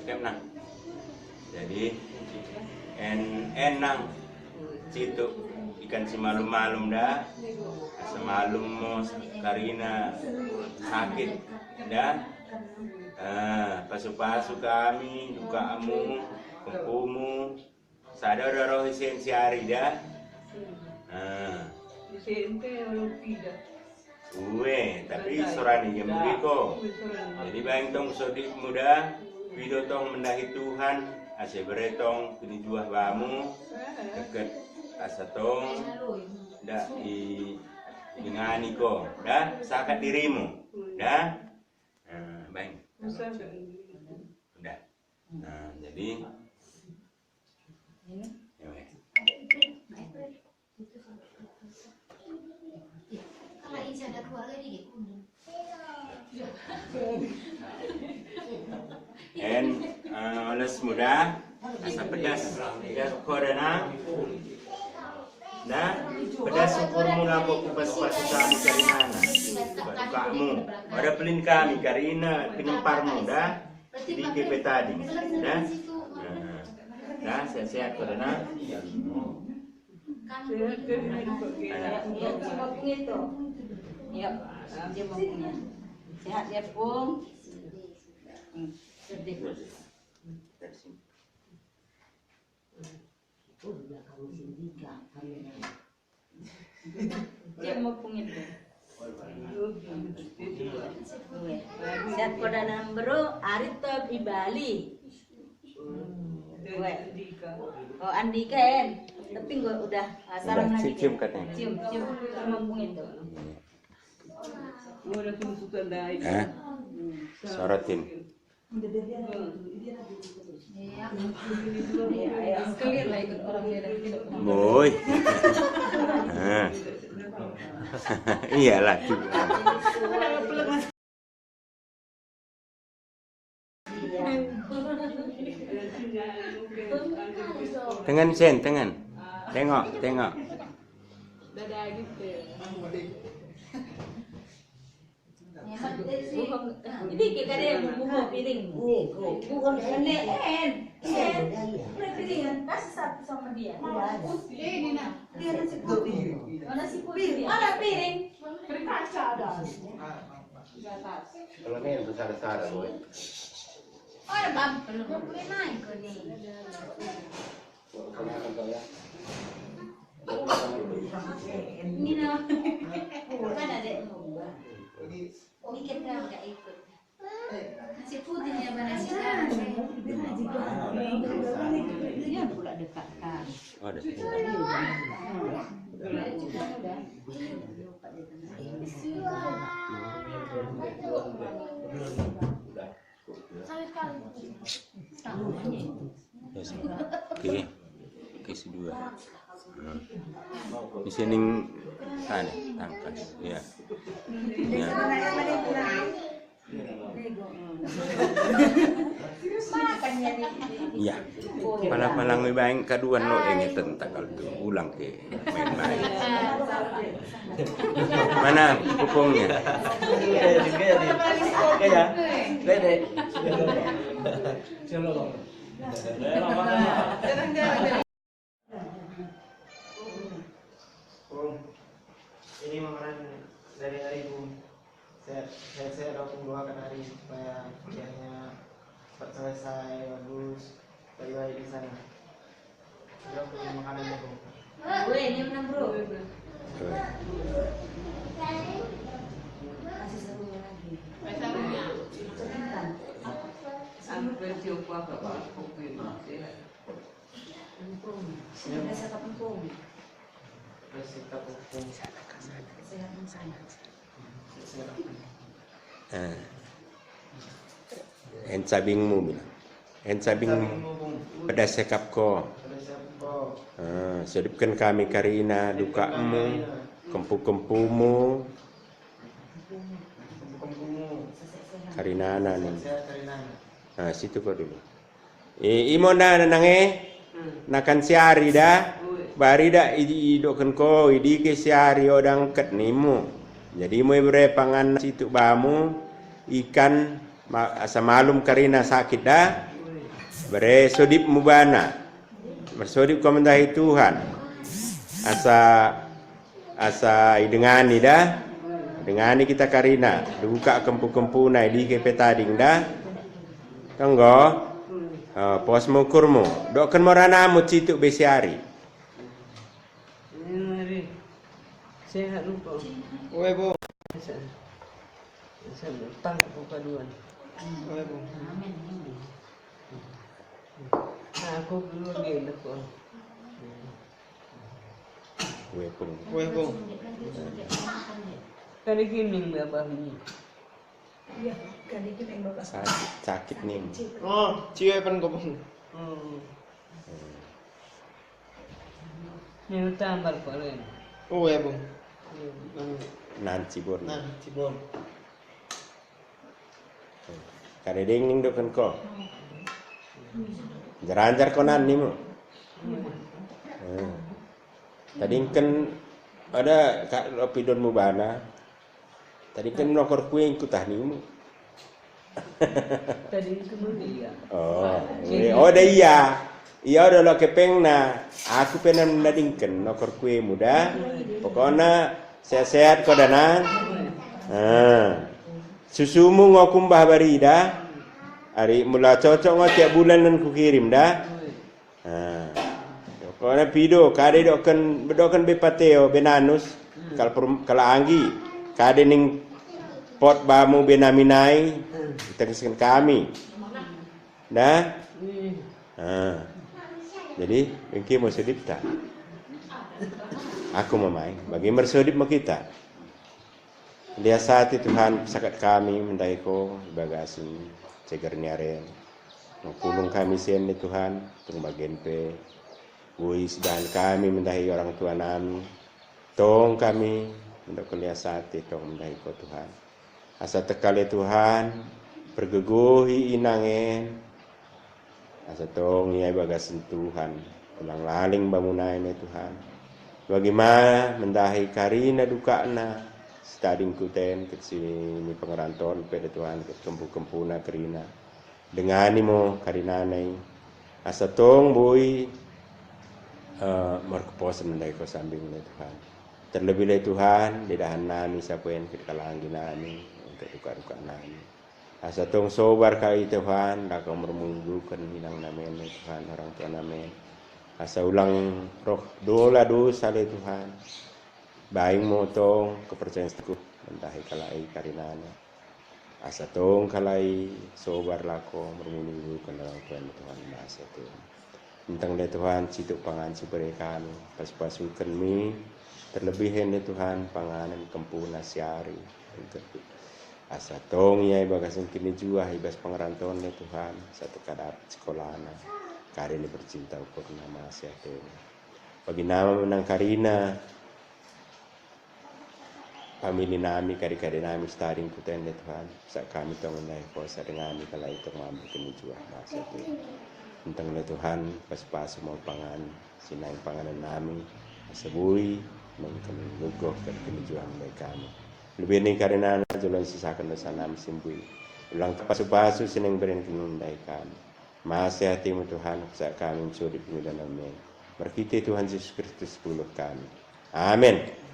Kemana? Jadi enang situ ikan si malum-malum dah semalum mo Karina sakit dah pasu-pasu kami dukamu kumpumu sadar roh esensiari dah tapi sorani yang begitu. Jadi bayang tong sodik muda, video tong mendahi Tuhan, ase beretong kini juah bamu, deket asa tong, dah i ingani ko, dah sakat dirimu, dah, bayang, udah, jadi, oles muda asa pedas korena nah pedas ukur mula kok kupas kami karinana kamu ada pelin kami karina pinempar muda di KP tadi dah sehat korena ya, dia mau punya sehat ya Pung. Sedih. Dia mau punya itu. Sehat pada nambro arito di Bali. Oh Andika kan, tapi gua udah salam lagi. Cium katanya. Cium ngomong itu. Sorotin. Boy. Iyalah. Tangan sen, tangan. Tengok. Dadah gitu. Jadi kita ada buku piring. Bukan en. Piringan kasih satu sama dia. Ini nak. Dia nasi putih. Nasi putih. Ada piring. Berkaca ada. Kalau ni besar-besar boy. Ada bang. Belum boleh naik ke ni. Ini nak. Bukan ada. Ini kita enggak ikut. Nasi putihnya nasi sekarang. Dia pula dekatkan. Oh, ada. Oke, dua. Di sini kan tangkas, ya. Ya, malang bayang kaduan lo ini tentang kalau ulang ke main-main. Mana pupungnya? Ya, lede. Ini makanan dari hari Ibu. Saya doakan hari supaya kuliahnya cepat selesai, bagus, baik-baik di sana. Sudah punya makanannya Bu. Ini menang bro. Masih serunya lagi. Serunya. Sampai tiup apa kopi. Sudah saya kampung. Bersikap hukum. Sehat sana. En sabingmu bilang. En sabing pedas sekap ko. Sedipkan kami karina dukamu, kempu-kempumu. Karinana nih. Situ kau dulu. Imo na nange nakan siari dah. barida idokan ko idi ke siari odang ket nimu. Jadi mo bre pangan situ bamu ikan asa malum karina sakit dah. Bre sodip mubana. Bersodip komendahi Tuhan. Asa idengani dah. Dengani kita karina buka kempu-kempu na di ke petading dah. Tonggo. Pos mukurmu. Dokan moranamu citu besiari. Sehat lupa. Oke bu. Tangkap paduan. Oke bu. Aku dulu gila kok. Wepung. Oke bu. Kali gini nggak bahmi. Iya, kali itu yang bapak Sakit nih. Oh, ciwe pen ko bu. Ini tambal kalian. Oke bu. Nanti bor. Nah, cibon. Kadedeng ning dokan ko. Jaranjar konan nih mo. Tadi kan ada kak lopidon mubana. Tadi kan nokor kue ikut nih mo. Tadi itu mulia. Oh dah iya. Iya udah lo kepeng na. Aku pengen mendadingkan nokor kue muda. Pokoknya sehat-sehat kau danan. Susumu ngokum bah barida. Hari mula cocok ngau tiap bulan dan ku kirim dah. Pokoknya pido kade dokan bepateo benanus kalau anggi kade ning pot bamu benaminai tegaskan kami. Dah. Jadi engki mau sedip tak? Aku memai bagi mersodip mau kita. Dia saat itu Tuhan sakat kami mendaiko bagasi cegar niaren. Mengkulung kami sen di Tuhan tung bagian pe. Wis dan kami mendahi orang tua nami. Tong kami untuk kuliah saat itu mendaiko Tuhan. Asa tekale Tuhan pergegohi inangen. Asa tong niai bagasin Tuhan. Ulang laling bangunan Tuhan. Bagaimana mendahi karina dukana stading kuten ke sini pengeranton pada Tuhan ke kempu-kempuna karina dengani mo karina nai asa tong boy markepos mendai ko sambing ni Tuhan terlebih dari Tuhan di dahan nami sapuen ke kalangi nami untuk duka-duka nami asa tong sobar kali Tuhan dak mermunggukan hinang namen ni Tuhan orang tua namen asa ulang roh dola dosa le Tuhan baing mo tong kepercayaan aku mentahi kalai karinana asa tong kalai sobar lako mermunggu kan orang Tuhan bahasa Tuhan tentang le Tuhan citu pangan subere kami pas-pasukan mi terlebih le Tuhan panganan kempuna siari asa tong yai bagasan kini jua ibas pangeranton le Tuhan satu kadap sekolahna kari ini bercinta ukur nama asia Tuhan bagi nama menang karina pamili nami kari-kari nami staring kuten le Tuhan sa kami tong menai kosa dengan kami kala itu ngambil kini jua masa Tuhan tentang le Tuhan pas-pas mau pangan sinang panganan nami sebui mungkin lugoh kan kini jua menai kami lebih ni karena jalan sisakan dosa nami simbui ulang pasu-pasu sinang beren kini kami masih hatimu Tuhan saat kami mencuri pemilihan amin berkiti Tuhan Yesus Kristus puluh kami amin.